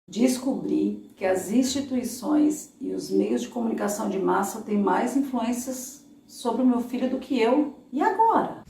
Descobri que as instituições e os meios de comunicação de massa têm mais influências sobre o meu filho do que eu. E agora?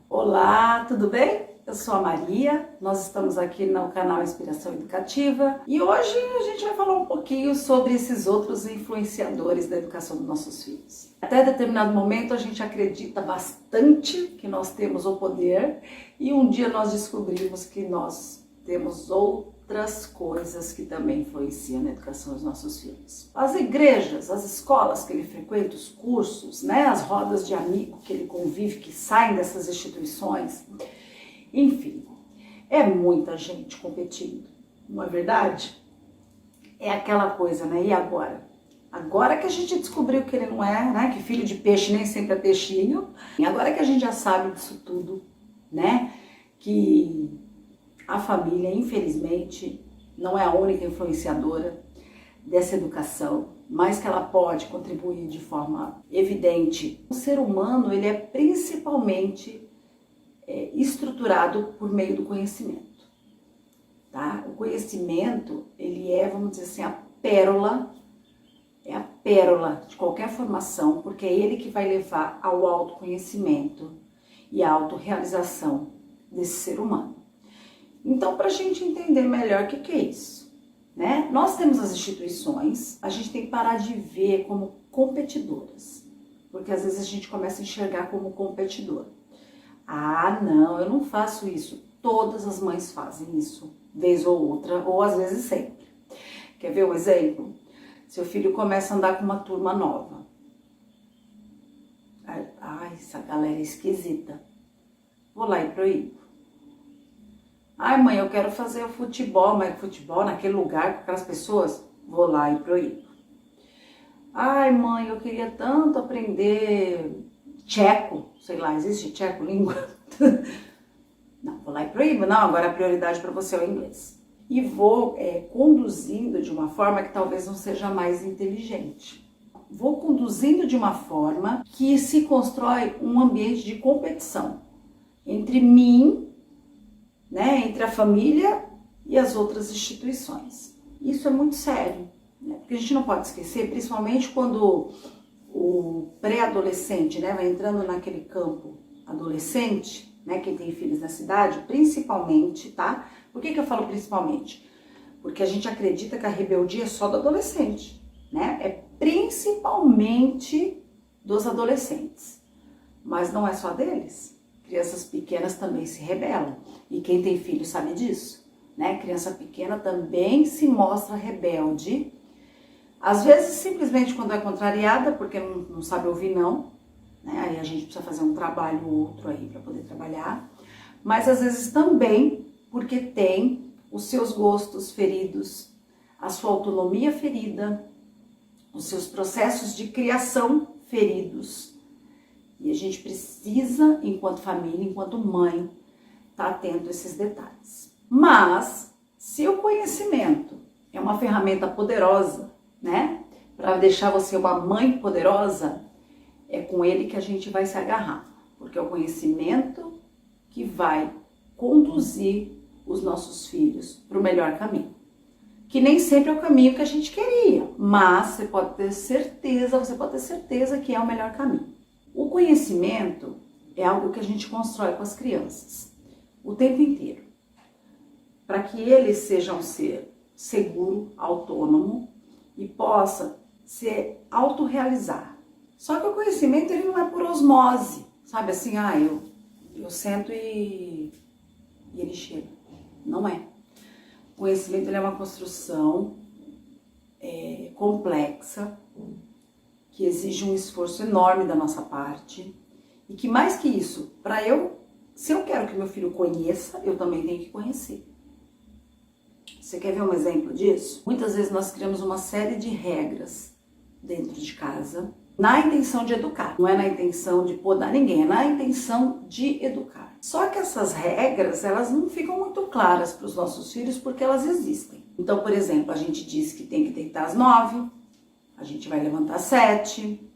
Olá, tudo bem? Eu sou a Maria, nós estamos aqui no canal Inspiração Educativa e hoje a gente vai falar um pouquinho sobre esses outros influenciadores da educação dos nossos filhos. Até determinado momento a gente acredita bastante que nós temos o poder e um dia nós descobrimos que nós temos outras coisas que também influenciam na educação dos nossos filhos. As igrejas, as escolas que ele frequenta, os cursos, as rodas de amigo que ele convive, que saem dessas instituições, enfim, é muita gente competindo, não é verdade? É aquela coisa, E agora? Agora que a gente descobriu que ele não é, que filho de peixe nem sempre é peixinho, e agora que a gente já sabe disso tudo, que a família, infelizmente, não é a única influenciadora dessa educação, mas que ela pode contribuir de forma evidente. O ser humano, ele é principalmente estruturado por meio do conhecimento, tá? O conhecimento, ele é, vamos dizer assim, a pérola de qualquer formação, porque é ele que vai levar ao autoconhecimento e à autorrealização desse ser humano. Então, para a gente entender melhor o que é isso, Nós temos as instituições, a gente tem que parar de ver como competidoras, porque às vezes a gente começa a enxergar como competidor. Ah, não, eu não faço isso. Todas as mães fazem isso, vez ou outra, ou às vezes sempre. Quer ver um exemplo? Seu filho começa a andar com uma turma nova. Ai, essa galera é esquisita. Vou lá e proíbo. Ai, mãe, eu quero fazer o futebol, mas futebol naquele lugar com aquelas pessoas? Vou lá e proíbo. Ai, mãe, eu queria tanto aprender tcheco, sei lá, existe tcheco, língua? Não, vou lá e proíbo. Não, agora a prioridade para você é o inglês. E vou conduzindo de uma forma que talvez não seja mais inteligente. Vou conduzindo de uma forma que se constrói um ambiente de competição entre mim, entre a família e as outras instituições. Isso é muito sério, porque a gente não pode esquecer, principalmente quando o pré-adolescente, vai entrando naquele campo adolescente, quem tem filhos na cidade, principalmente, tá? Por que eu falo principalmente? Porque a gente acredita que a rebeldia é só do adolescente, É principalmente dos adolescentes, mas não é só deles. Crianças pequenas também se rebelam, e quem tem filho sabe disso, Criança pequena também se mostra rebelde, às vezes simplesmente quando é contrariada, porque não sabe ouvir não, Aí a gente precisa fazer um trabalho ou outro aí para poder trabalhar, mas às vezes também porque tem os seus gostos feridos, a sua autonomia ferida, os seus processos de criação feridos. E a gente precisa, enquanto família, enquanto mãe, estar atento a esses detalhes. Mas, se o conhecimento é uma ferramenta poderosa, para deixar você uma mãe poderosa, é com ele que a gente vai se agarrar, porque é o conhecimento que vai conduzir os nossos filhos para o melhor caminho. Que nem sempre é o caminho que a gente queria, mas você pode ter certeza que é o melhor caminho. O conhecimento é algo que a gente constrói com as crianças o tempo inteiro, para que ele seja um ser seguro, autônomo e possa se autorrealizar. Só que o conhecimento, ele não é por osmose, sabe assim, eu sento e ele chega. Não é. O conhecimento, ele é uma construção complexa, que exige um esforço enorme da nossa parte, e que mais que isso, se eu quero que meu filho conheça, eu também tenho que conhecer. Você quer ver um exemplo disso? Muitas vezes nós criamos uma série de regras dentro de casa, na intenção de educar. Não é na intenção de podar ninguém, é na intenção de educar. Só que essas regras, elas não ficam muito claras para os nossos filhos porque elas existem. Então, por exemplo, a gente diz que tem que deitar às 9, a gente vai levantar às 7,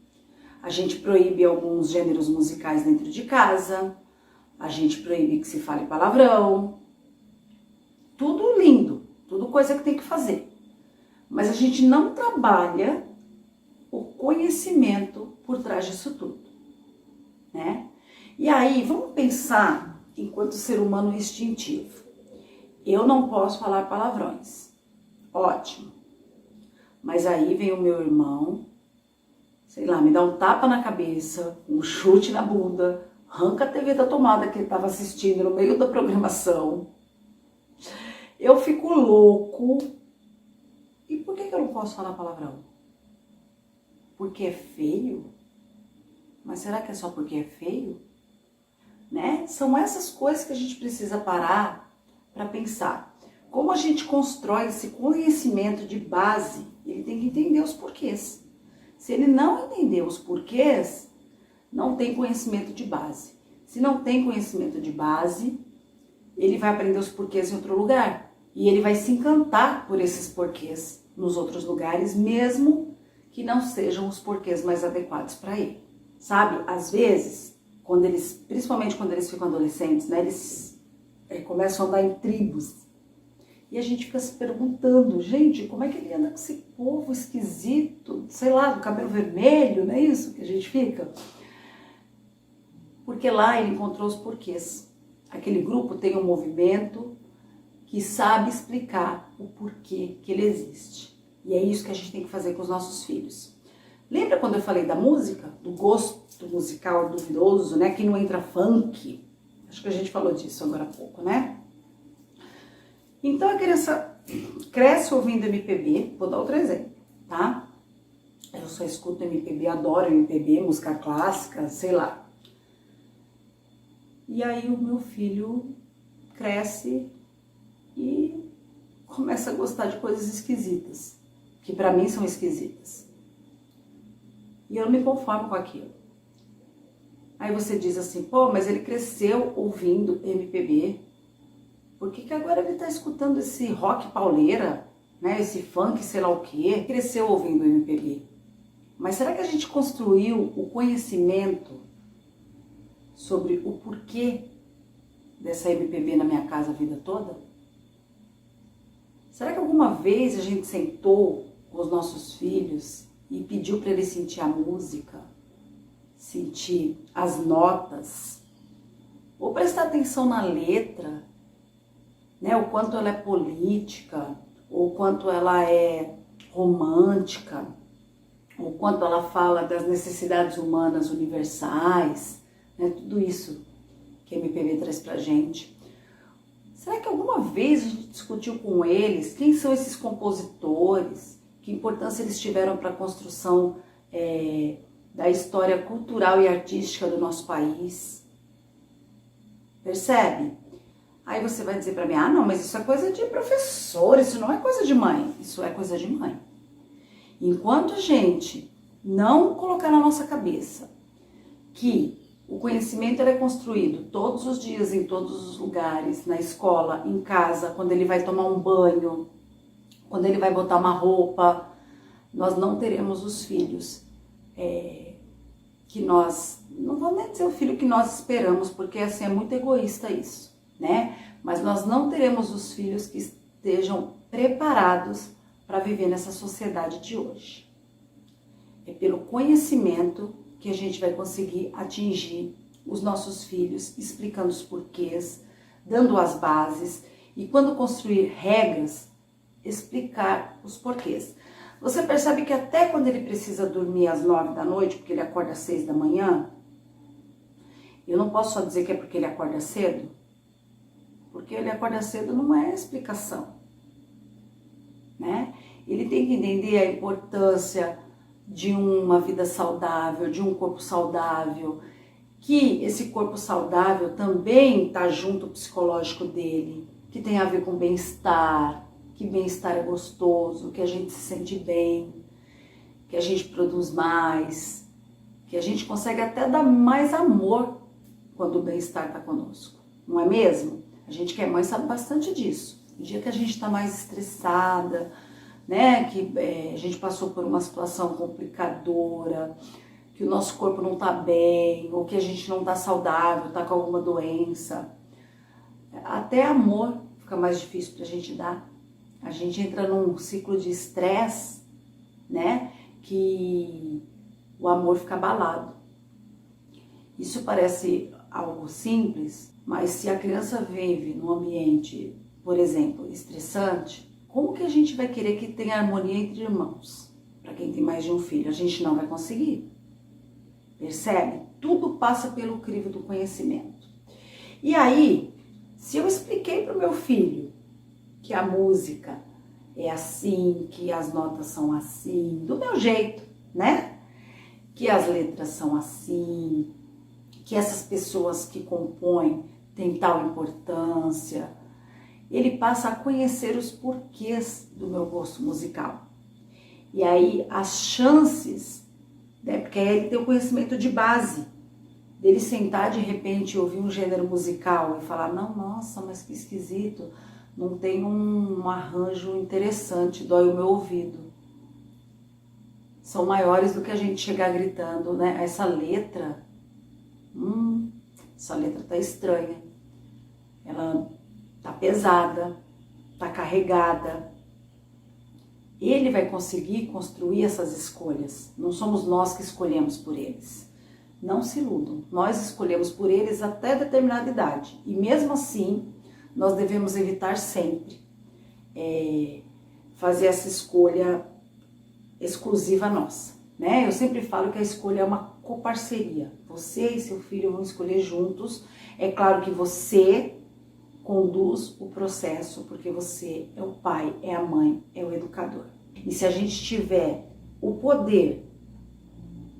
a gente proíbe alguns gêneros musicais dentro de casa, a gente proíbe que se fale palavrão. Tudo lindo, tudo coisa que tem que fazer. Mas a gente não trabalha o conhecimento por trás disso tudo, né? E aí, vamos pensar enquanto ser humano instintivo. Eu não posso falar palavrões. Ótimo. Mas aí vem o meu irmão, sei lá, me dá um tapa na cabeça, um chute na bunda, arranca a TV da tomada que ele estava assistindo no meio da programação. Eu fico louco. E por que eu não posso falar palavrão? Porque é feio? Mas será que é só porque é feio? Né? São essas coisas que a gente precisa parar para pensar. Como a gente constrói esse conhecimento de base, ele tem que entender os porquês. Se ele não entender os porquês, não tem conhecimento de base. Se não tem conhecimento de base, ele vai aprender os porquês em outro lugar. E ele vai se encantar por esses porquês nos outros lugares, mesmo que não sejam os porquês mais adequados para ele. Sabe, às vezes, principalmente quando eles ficam adolescentes, né, eles começam a andar em tribos. E a gente fica se perguntando, gente, como é que ele anda com esse povo esquisito, sei lá, do cabelo vermelho, não é isso que a gente fica? Porque lá ele encontrou os porquês. Aquele grupo tem um movimento que sabe explicar o porquê que ele existe. E é isso que a gente tem que fazer com os nossos filhos. Lembra quando eu falei da música? Do gosto musical duvidoso, né? Que não entra funk. Acho que a gente falou disso agora há pouco, né? Então a criança cresce ouvindo MPB. Vou dar outro exemplo, tá? Eu só escuto MPB, adoro MPB, música clássica, sei lá. E aí o meu filho cresce e começa a gostar de coisas esquisitas, que pra mim são esquisitas. E eu não me conformo com aquilo. Aí você diz assim, pô, mas ele cresceu ouvindo MPB. Por que agora ele tá escutando esse rock pauleira, né? Esse funk, sei lá o quê? Cresceu ouvindo MPB. Mas será que a gente construiu o conhecimento sobre o porquê dessa MPB na minha casa a vida toda? Será que alguma vez a gente sentou com os nossos filhos e pediu para eles sentir a música, sentir as notas, ou prestar atenção na letra, né? O quanto ela é política, ou quanto ela é romântica, ou quanto ela fala das necessidades humanas universais, né? Tudo isso que a MPB traz pra gente. Será que alguma vez a gente discutiu com eles quem são esses compositores, que importância eles tiveram para a construção da história cultural e artística do nosso país? Percebe? Aí você vai dizer para mim, ah não, mas isso é coisa de professor, isso não é coisa de mãe. Isso é coisa de mãe. Enquanto a gente não colocar na nossa cabeça que o conhecimento é construído todos os dias, em todos os lugares, na escola, em casa, quando ele vai tomar um banho, quando ele vai botar uma roupa, nós não teremos os filhos que nós, não vou nem dizer o filho que nós esperamos, porque assim é muito egoísta isso, né? Mas nós não teremos os filhos que estejam preparados para viver nessa sociedade de hoje. É pelo conhecimento que a gente vai conseguir atingir os nossos filhos, explicando os porquês, dando as bases e quando construir regras, explicar os porquês. Você percebe que até quando ele precisa dormir às 9 da noite, porque ele acorda às 6 da manhã, eu não posso só dizer que é porque ele acorda cedo, porque ele acorda cedo não é explicação, né? Ele tem que entender a importância de uma vida saudável, de um corpo saudável, que esse corpo saudável também está junto ao psicológico dele, que tem a ver com bem-estar, que bem-estar é gostoso, que a gente se sente bem, que a gente produz mais, que a gente consegue até dar mais amor quando o bem-estar está conosco, não é mesmo? A gente que é mãe sabe bastante disso. O dia que a gente está mais estressada, né, que a gente passou por uma situação complicadora, que que o nosso corpo não tá bem, ou que a gente não tá saudável, tá com alguma doença. Até amor fica mais difícil pra gente dar. A gente entra num ciclo de estresse, né? Que o amor fica abalado. Isso parece algo simples, mas se a criança vive num ambiente, por exemplo, estressante, como que a gente vai querer que tenha harmonia entre irmãos? Para quem tem mais de um filho, a gente não vai conseguir. Percebe? Tudo passa pelo crivo do conhecimento. E aí, se eu expliquei para o meu filho que a música é assim, que as notas são assim, do meu jeito, né? Que as letras são assim, que essas pessoas que compõem têm tal importância, ele passa a conhecer os porquês do meu gosto musical. E aí as chances, né, porque aí ele tem o conhecimento de base, dele sentar de repente e ouvir um gênero musical e falar, não, nossa, mas que esquisito, não tem um arranjo interessante, dói o meu ouvido. São maiores do que a gente chegar gritando, né? Essa letra tá estranha, ela tá pesada, tá carregada. Ele vai conseguir construir essas escolhas. Não somos nós que escolhemos por eles. Não se iludam. Nós escolhemos por eles até determinada idade. E mesmo assim, nós devemos evitar sempre fazer essa escolha exclusiva nossa, né? Eu sempre falo que a escolha é uma coparceria. Você e seu filho vão escolher juntos. É claro que você conduz o processo, porque você é o pai, é a mãe, é o educador. E se a gente tiver o poder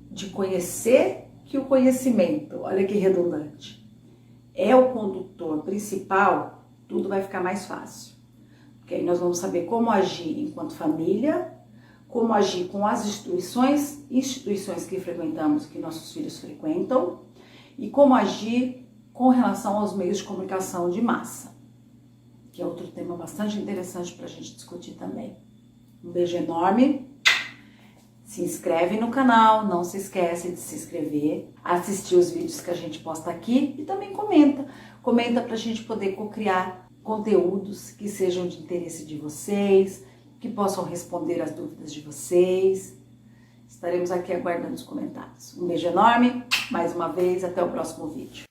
de conhecer que o conhecimento, olha que redundante, é o condutor principal, tudo vai ficar mais fácil. Porque aí nós vamos saber como agir enquanto família, como agir com as instituições que frequentamos, que nossos filhos frequentam, e como agir com relação aos meios de comunicação de massa, que é outro tema bastante interessante para a gente discutir também. Um beijo enorme, se inscreve no canal, não se esquece de se inscrever, assistir os vídeos que a gente posta aqui e também comenta para a gente poder co-criar conteúdos que sejam de interesse de vocês, que possam responder as dúvidas de vocês. Estaremos aqui aguardando os comentários. Um beijo enorme, mais uma vez, até o próximo vídeo.